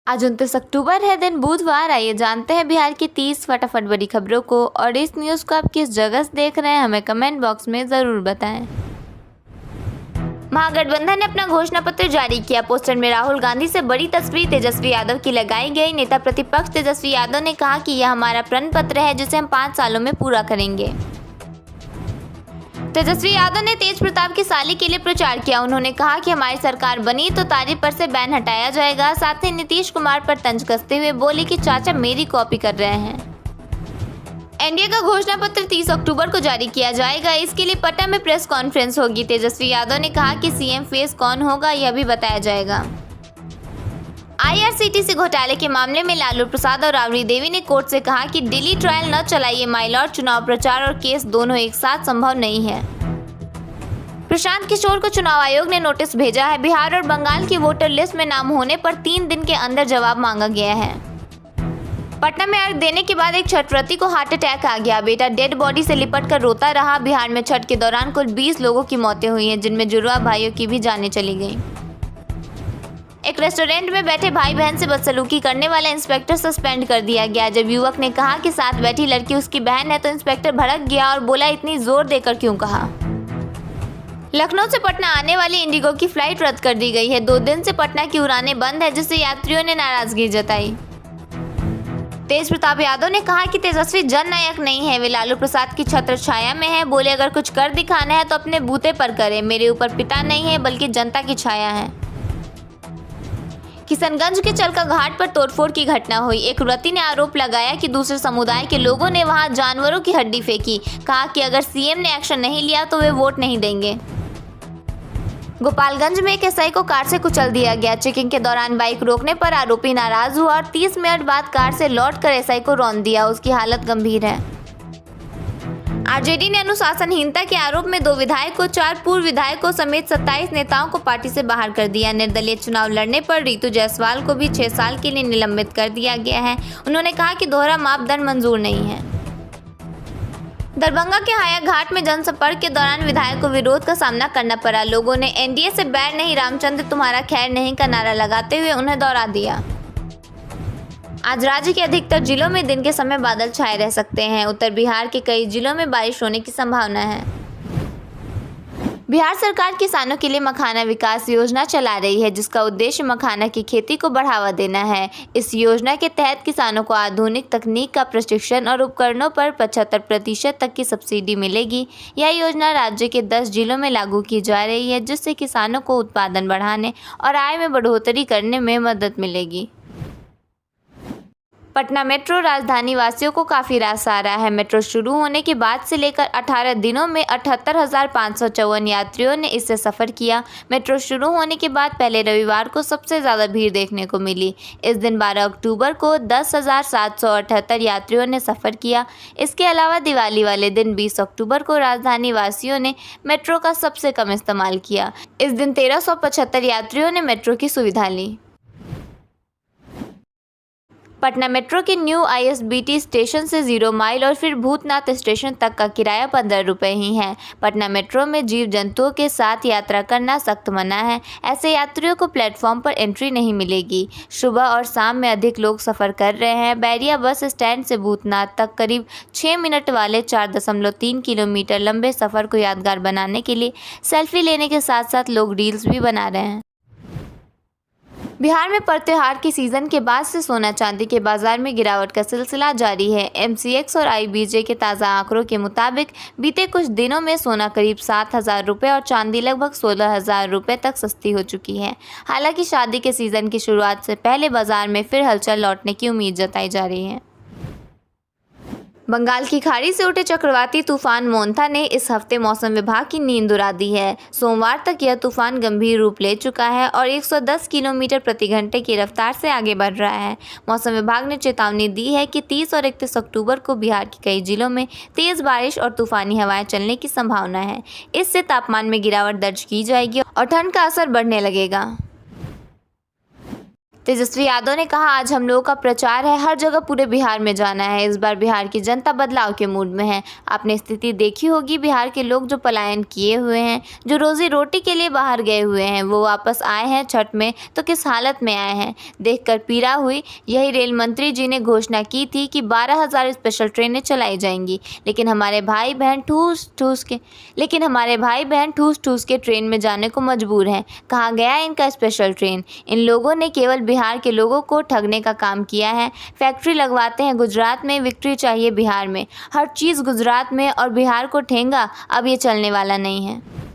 आज 29 अक्टूबर है, दिन बुधवार। आइए जानते हैं बिहार की 30 फटाफट बड़ी खबरों को। और इस न्यूज़ को आप किस जगह से देख रहे हैं, हमें कमेंट बॉक्स में ज़रूर बताएं। महागठबंधन ने अपना घोषणा पत्र जारी किया। पोस्टर में राहुल गांधी से बड़ी तस्वीर तेजस्वी यादव की लगाई गई। नेता प्रतिपक्ष तेजस्वी यादव ने कहा कि यह हमारा प्रण पत्र है जिसे हम 5 सालों में पूरा करेंगे। तेजस्वी यादव ने तेज प्रताप की साली के लिए प्रचार किया। उन्होंने कहा कि हमारी सरकार बनी तो तारीफ पर से बैन हटाया जाएगा। साथ ही नीतीश कुमार पर तंज कसते हुए बोले कि चाचा मेरी कॉपी कर रहे हैं। एनडीए का घोषणा पत्र 30 अक्टूबर को जारी किया जाएगा। इसके लिए पटना में प्रेस कॉन्फ्रेंस होगी। तेजस्वी यादव ने कहा कि सीएम फेस कौन होगा यह भी बताया जाएगा। IRCTC घोटाले के मामले में लालू प्रसाद और राबड़ी देवी ने कोर्ट से कहा कि दिल्ली ट्रायल न चलाइए माइलॉर्ड। चुनाव प्रचार और केस दोनों एक साथ संभव नहीं है। प्रशांत किशोर को चुनाव आयोग ने नोटिस भेजा है। बिहार और बंगाल की वोटर लिस्ट में नाम होने पर 3 दिन के अंदर जवाब मांगा गया है। पटना में अर्घ देने के बाद एक छठ व्रती को हार्ट अटैक आ गया। बेटा डेड बॉडी से लिपट कर रोता रहा। बिहार में छठ के दौरान कुल 20 लोगों की मौतें हुई हैं, जिनमें जुड़वा भाइयों की भी जानें चली गई। एक रेस्टोरेंट में बैठे भाई बहन से बदसलूकी करने वाला इंस्पेक्टर सस्पेंड कर दिया गया। जब युवक ने कहा कि साथ बैठी लड़की उसकी बहन है तो इंस्पेक्टर भड़क गया और बोला इतनी जोर देकर क्यों कहा। लखनऊ से पटना आने वाली इंडिगो की फ्लाइट रद्द कर दी गई है। 2 दिन से पटना की उड़ानें बंद है, जिससे यात्रियों ने नाराजगी जताई। तेज प्रताप यादव ने कहा कि तेजस्वी जननायक नहीं है, वे लालू प्रसाद की छत्र छाया में है। बोले अगर कुछ कर दिखाना है तो अपने बूते पर करें। मेरे ऊपर पिता नहीं है बल्कि जनता की छाया है। किशनगंज के चलका घाट पर तोड़फोड़ की घटना हुई। एक व्रती ने आरोप लगाया कि दूसरे समुदाय के लोगों ने वहां जानवरों की हड्डी फेंकी। कहा कि अगर सीएम ने एक्शन नहीं लिया तो वे वोट नहीं देंगे। गोपालगंज में एक एसआई को कार से कुचल दिया गया। चेकिंग के दौरान बाइक रोकने पर आरोपी नाराज हुआ और 30 मिनट बाद कार से लौटकर एसआई को रौंद दिया। उसकी हालत गंभीर है। आरजेडी ने अनुशासनहीनता के आरोप में 2 विधायकों, 4 पूर्व विधायकों समेत 27 नेताओं को पार्टी से बाहर कर दिया। निर्दलीय चुनाव लड़ने पर रितु जायसवाल को भी 6 साल के लिए निलंबित कर दिया गया है। उन्होंने कहा कि दोहरा मापदंड मंजूर नहीं है। दरभंगा के हाया घाट में जनसंपर्क के दौरान विधायक को विरोध का सामना करना पड़ा। लोगों ने एनडीए से बैर नहीं, रामचंद्र तुम्हारा खैर नहीं का नारा लगाते हुए उन्हें दौड़ा दिया। आज राज्य के अधिकतर जिलों में दिन के समय बादल छाए रह सकते हैं। उत्तर बिहार के कई जिलों में बारिश होने की संभावना है। बिहार सरकार किसानों के लिए मखाना विकास योजना चला रही है, जिसका उद्देश्य मखाना की खेती को बढ़ावा देना है। इस योजना के तहत किसानों को आधुनिक तकनीक का प्रशिक्षण और उपकरणों पर 75% तक की सब्सिडी मिलेगी। यह योजना राज्य के 10 जिलों में लागू की जा रही है, जिससे किसानों को उत्पादन बढ़ाने और आय में बढ़ोतरी करने में मदद मिलेगी। पटना मेट्रो राजधानी वासियों को काफ़ी रास आ रहा है। मेट्रो शुरू होने के बाद से लेकर 18 दिनों में 78,554 यात्रियों ने इससे सफ़र किया। मेट्रो शुरू होने के बाद पहले रविवार को सबसे ज़्यादा भीड़ देखने को मिली। इस दिन 12 अक्टूबर को 10,778 यात्रियों ने सफ़र किया। इसके अलावा दिवाली वाले दिन 20 अक्टूबर को राजधानी वासियों ने मेट्रो का सबसे कम इस्तेमाल किया। इस दिन 1375 यात्रियों ने मेट्रो की सुविधा ली। पटना मेट्रो के न्यू ISBT स्टेशन से 0 माइल और फिर भूतनाथ स्टेशन तक का किराया 15 रुपये ही है। पटना मेट्रो में जीव जंतुओं के साथ यात्रा करना सख्त मना है। ऐसे यात्रियों को प्लेटफॉर्म पर एंट्री नहीं मिलेगी। सुबह और शाम में अधिक लोग सफ़र कर रहे हैं। बैरिया बस स्टैंड से भूतनाथ तक करीब 6 मिनट वाले 4.3 किलोमीटर लंबे सफ़र को यादगार बनाने के लिए सेल्फी लेने के साथ साथ लोग रील्स भी बना रहे हैं। बिहार में पर्व त्योहार की सीजन के बाद से सोना चांदी के बाजार में गिरावट का सिलसिला जारी है। MCX और IBJ के ताज़ा आंकड़ों के मुताबिक बीते कुछ दिनों में सोना करीब 7,000 रुपये और चांदी लगभग 16,000 रुपये तक सस्ती हो चुकी है। हालांकि शादी के सीज़न की शुरुआत से पहले बाजार में फिर हलचल लौटने की उम्मीद जताई जा रही है। बंगाल की खाड़ी से उठे चक्रवाती तूफान मोंथा ने इस हफ्ते मौसम विभाग की नींद उड़ा दी है। सोमवार तक यह तूफान गंभीर रूप ले चुका है और 110 किलोमीटर प्रति घंटे की रफ्तार से आगे बढ़ रहा है। मौसम विभाग ने चेतावनी दी है कि 30 और 31 अक्टूबर को बिहार के कई जिलों में तेज़ बारिश और तूफानी हवाएं चलने की संभावना है। इससे तापमान में गिरावट दर्ज की जाएगी और ठंड का असर बढ़ने लगेगा। तेजस्वी यादव ने कहा, आज हम लोगों का प्रचार है, हर जगह पूरे बिहार में जाना है। इस बार बिहार की जनता बदलाव के मूड में है। आपने स्थिति देखी होगी, बिहार के लोग जो पलायन किए हुए हैं, जो रोजी रोटी के लिए बाहर गए हुए हैं, वो वापस आए हैं छठ में तो किस हालत में आए हैं, देखकर पीड़ा हुई। यही रेल मंत्री जी ने घोषणा की थी कि 12,000 स्पेशल ट्रेनें चलाई जाएंगी, लेकिन हमारे भाई बहन ठूस ठूस के ट्रेन में जाने को मजबूर हैं। कहाँ गया इनका स्पेशल ट्रेन? इन लोगों ने केवल बिहार के लोगों को ठगने का काम किया है। फैक्ट्री लगवाते हैं गुजरात में, विक्ट्री चाहिए बिहार में, हर चीज़ गुजरात में और बिहार को ठेंगा। अब ये चलने वाला नहीं है।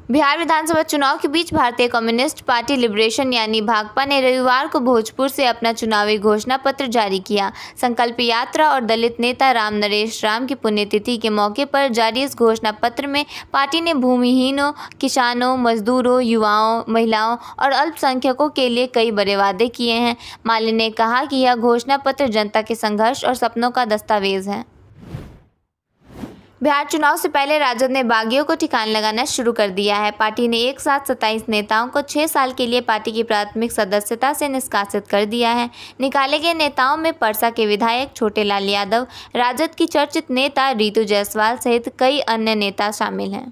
बिहार विधानसभा चुनाव के बीच भारतीय कम्युनिस्ट पार्टी लिबरेशन यानी भाकपा ने रविवार को भोजपुर से अपना चुनावी घोषणा पत्र जारी किया। संकल्प यात्रा और दलित नेता राम नरेश राम की पुण्यतिथि के मौके पर जारी इस घोषणा पत्र में पार्टी ने भूमिहीनों, किसानों, मजदूरों, युवाओं, महिलाओं और अल्पसंख्यकों के लिए कई बड़े वादे किए हैं। माले ने कहा कि यह घोषणा पत्र जनता के संघर्ष और सपनों का दस्तावेज है। बिहार चुनाव से पहले राजद ने बागियों को ठिकाना लगाना शुरू कर दिया है। पार्टी ने एक साथ 27 नेताओं को 6 साल के लिए पार्टी की प्राथमिक सदस्यता से निष्कासित कर दिया है। निकाले गए नेताओं में परसा के विधायक छोटेलाल यादव, राजद की चर्चित नेता रितु जायसवाल सहित कई अन्य नेता शामिल हैं।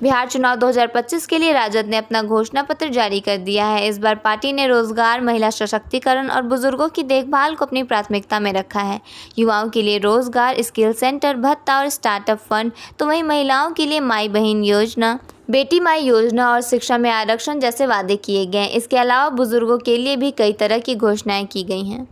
बिहार चुनाव 2025 के लिए राजद ने अपना घोषणा पत्र जारी कर दिया है। इस बार पार्टी ने रोजगार, महिला सशक्तिकरण और बुजुर्गों की देखभाल को अपनी प्राथमिकता में रखा है। युवाओं के लिए रोजगार, स्किल सेंटर, भत्ता और स्टार्टअप फंड, तो वहीं महिलाओं के लिए माई बहन योजना, बेटी माई योजना और शिक्षा में आरक्षण जैसे वादे किए गए। इसके अलावा बुजुर्गों के लिए भी कई तरह की घोषणाएं की गई हैं।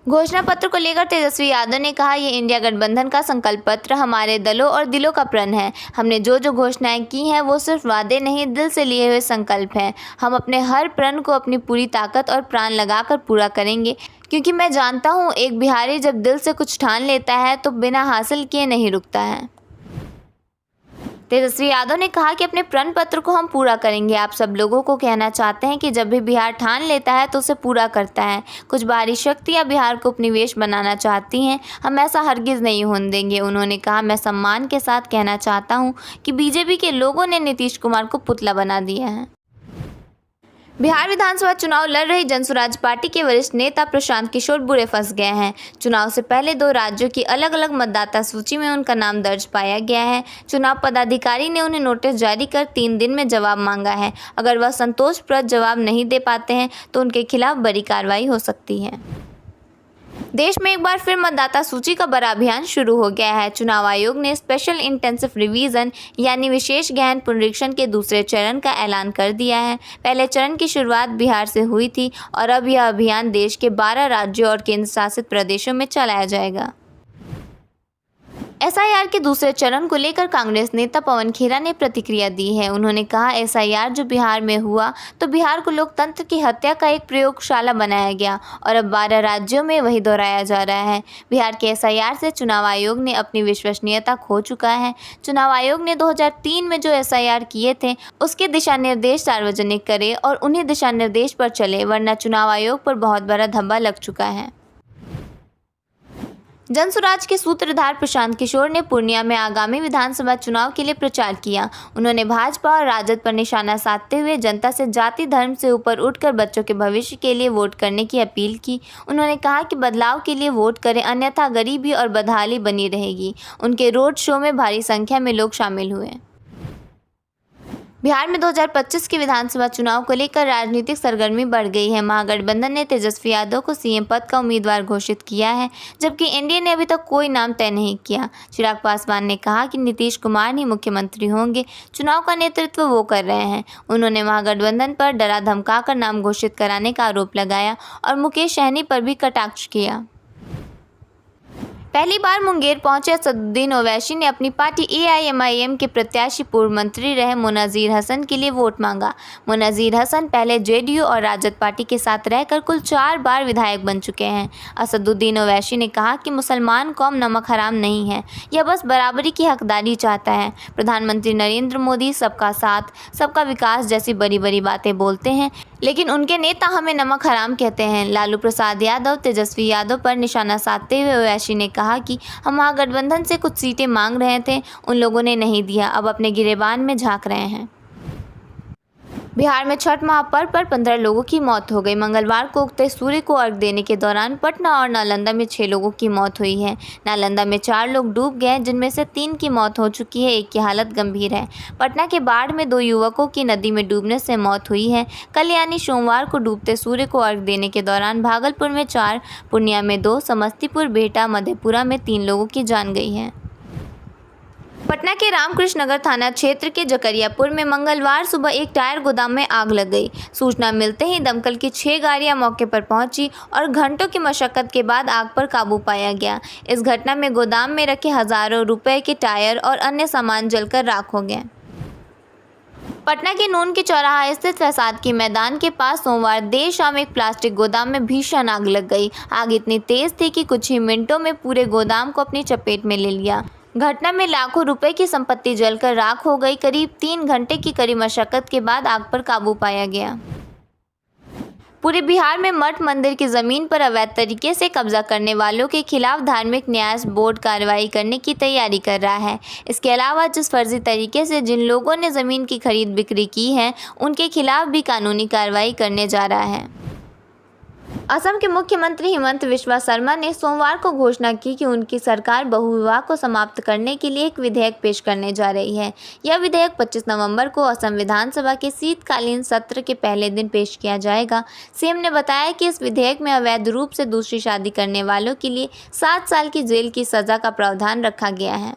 घोषणा पत्र को लेकर तेजस्वी यादव ने कहा, ये इंडिया गठबंधन का संकल्प पत्र हमारे दलों और दिलों का प्रण है। हमने जो घोषणाएं की हैं वो सिर्फ वादे नहीं, दिल से लिए हुए संकल्प हैं। हम अपने हर प्रण को अपनी पूरी ताकत और प्राण लगाकर पूरा करेंगे, क्योंकि मैं जानता हूँ एक बिहारी जब दिल से कुछ ठान लेता है तो बिना हासिल किए नहीं रुकता है। तेजस्वी यादव ने कहा कि अपने प्रण पत्र को हम पूरा करेंगे। आप सब लोगों को कहना चाहते हैं कि जब भी बिहार ठान लेता है तो उसे पूरा करता है। कुछ बाहरी शक्तियां बिहार को उपनिवेश बनाना चाहती हैं, हम ऐसा हरगिज़ नहीं होने देंगे। उन्होंने कहा, मैं सम्मान के साथ कहना चाहता हूं कि बीजेपी के लोगों ने नीतीश कुमार को पुतला बना दिया है। बिहार विधानसभा चुनाव लड़ रही जनसुराज पार्टी के वरिष्ठ नेता प्रशांत किशोर बुरे फंस गए हैं। चुनाव से पहले 2 राज्यों की अलग अलग मतदाता सूची में उनका नाम दर्ज पाया गया है। चुनाव पदाधिकारी ने उन्हें नोटिस जारी कर 3 दिन में जवाब मांगा है। अगर वह संतोषप्रद जवाब नहीं दे पाते हैं तो उनके खिलाफ बड़ी कार्रवाई हो सकती है। देश में एक बार फिर मतदाता सूची का बड़ा अभियान शुरू हो गया है। चुनाव आयोग ने स्पेशल इंटेंसिव रिवीजन यानी विशेष गहन पुनरीक्षण के दूसरे चरण का ऐलान कर दिया है। पहले चरण की शुरुआत बिहार से हुई थी और अब यह अभियान देश के 12 राज्यों और केंद्र शासित प्रदेशों में चलाया जाएगा। एसआईआर के दूसरे चरण को लेकर कांग्रेस नेता पवन खेरा ने प्रतिक्रिया दी है। उन्होंने कहा, एसआईआर जो बिहार में हुआ तो बिहार को लोकतंत्र की हत्या का एक प्रयोगशाला बनाया गया और अब 12 राज्यों में वही दोहराया जा रहा है। बिहार के एसआईआर से चुनाव आयोग ने अपनी विश्वसनीयता खो चुका है। चुनाव आयोग ने 2003 में जो एसआईआर किए थे उसके दिशा निर्देश सार्वजनिक करे और उन्हीं दिशा निर्देश पर चले, वरना चुनाव आयोग पर बहुत बड़ा धब्बा लग चुका है। जनसुराज के सूत्रधार प्रशांत किशोर ने पूर्णिया में आगामी विधानसभा चुनाव के लिए प्रचार किया। उन्होंने भाजपा और राजद पर निशाना साधते हुए जनता से जाति धर्म से ऊपर उठकर बच्चों के भविष्य के लिए वोट करने की अपील की। उन्होंने कहा कि बदलाव के लिए वोट करें, अन्यथा गरीबी और बदहाली बनी रहेगी। उनके रोड शो में भारी संख्या में लोग शामिल हुए। बिहार में 2025 के विधानसभा चुनाव को लेकर राजनीतिक सरगर्मी बढ़ गई है। महागठबंधन ने तेजस्वी यादव को सीएम पद का उम्मीदवार घोषित किया है, जबकि एनडीए ने अभी तक कोई नाम तय नहीं किया। चिराग पासवान ने कहा कि नीतीश कुमार ही मुख्यमंत्री होंगे, चुनाव का नेतृत्व वो कर रहे हैं। उन्होंने महागठबंधन पर डरा धमकाकर नाम घोषित कराने का आरोप लगाया और मुकेश सहनी पर भी कटाक्ष किया। पहली बार मुंगेर पहुंचे असदुद्दीन ओवैसी ने अपनी पार्टी एआईएमआईएम के प्रत्याशी पूर्व मंत्री रहे मोनाजिर हसन के लिए वोट मांगा। मोनाजिर हसन पहले जेडीयू और राजद पार्टी के साथ रहकर कुल 4 बार विधायक बन चुके हैं। असदुद्दीन ओवैसी ने कहा कि मुसलमान कौम नमक हराम नहीं है, यह बस बराबरी की हकदारी चाहता है। प्रधानमंत्री नरेंद्र मोदी सबका साथ, सबका विकास जैसी बड़ी बड़ी बातें बोलते हैं, लेकिन उनके नेता हमें नमक हराम कहते हैं। लालू प्रसाद यादव, तेजस्वी यादव पर निशाना साधते हुए ओवैसी ने कहा कि हम महागठबंधन से कुछ सीटें मांग रहे थे, उन लोगों ने नहीं दिया, अब अपने गिरेबान में झांक रहे हैं। बिहार में छठ महापर्व पर 15 लोगों की मौत हो गई। मंगलवार को उगते सूर्य को अर्घ्य देने के दौरान पटना और नालंदा में 6 लोगों की मौत हुई है। नालंदा में 4 लोग डूब गए, जिनमें से 3 की मौत हो चुकी है, एक की हालत गंभीर है। पटना के बाढ़ में 2 युवकों की नदी में डूबने से मौत हुई है। कल यानी सोमवार को डूबते सूर्य को अर्घ्य देने के दौरान भागलपुर में 4, पूर्णिया में 2, समस्तीपुर, बिहटा, मधेपुरा में 3 लोगों की जान गई है। पटना के रामकृष्ण नगर थाना क्षेत्र के जकरियापुर में मंगलवार सुबह एक टायर गोदाम में आग लग गई। सूचना मिलते ही दमकल की 6 गाड़ियां मौके पर पहुंची और घंटों की मशक्कत के बाद आग पर काबू पाया गया। इस घटना में गोदाम में रखे हजारों रुपए के टायर और अन्य सामान जलकर राख हो गए। पटना के नून के चौराहा स्थित फसाद के मैदान के पास सोमवार देर शाम एक प्लास्टिक गोदाम में भीषण आग लग गई। आग इतनी तेज थी कि कुछ ही मिनटों में पूरे गोदाम को अपनी चपेट में ले लिया। घटना में लाखों रुपए की संपत्ति जलकर राख हो गई। करीब 3 घंटे की कड़ी मशक्कत के बाद आग पर काबू पाया गया। पूरे बिहार में मठ मंदिर की जमीन पर अवैध तरीके से कब्जा करने वालों के खिलाफ धार्मिक न्यास बोर्ड कार्रवाई करने की तैयारी कर रहा है। इसके अलावा जिस फर्जी तरीके से जिन लोगों ने जमीन की खरीद बिक्री की है, उनके खिलाफ भी कानूनी कार्रवाई करने जा रहा है। असम के मुख्यमंत्री हिमंत विश्वा शर्मा ने सोमवार को घोषणा की कि उनकी सरकार बहुविवाह को समाप्त करने के लिए एक विधेयक पेश करने जा रही है। यह विधेयक 25 नवंबर को असम विधानसभा के शीतकालीन सत्र के पहले दिन पेश किया जाएगा। सीएम ने बताया कि इस विधेयक में अवैध रूप से दूसरी शादी करने वालों के लिए 7 साल की जेल की सजा का प्रावधान रखा गया है।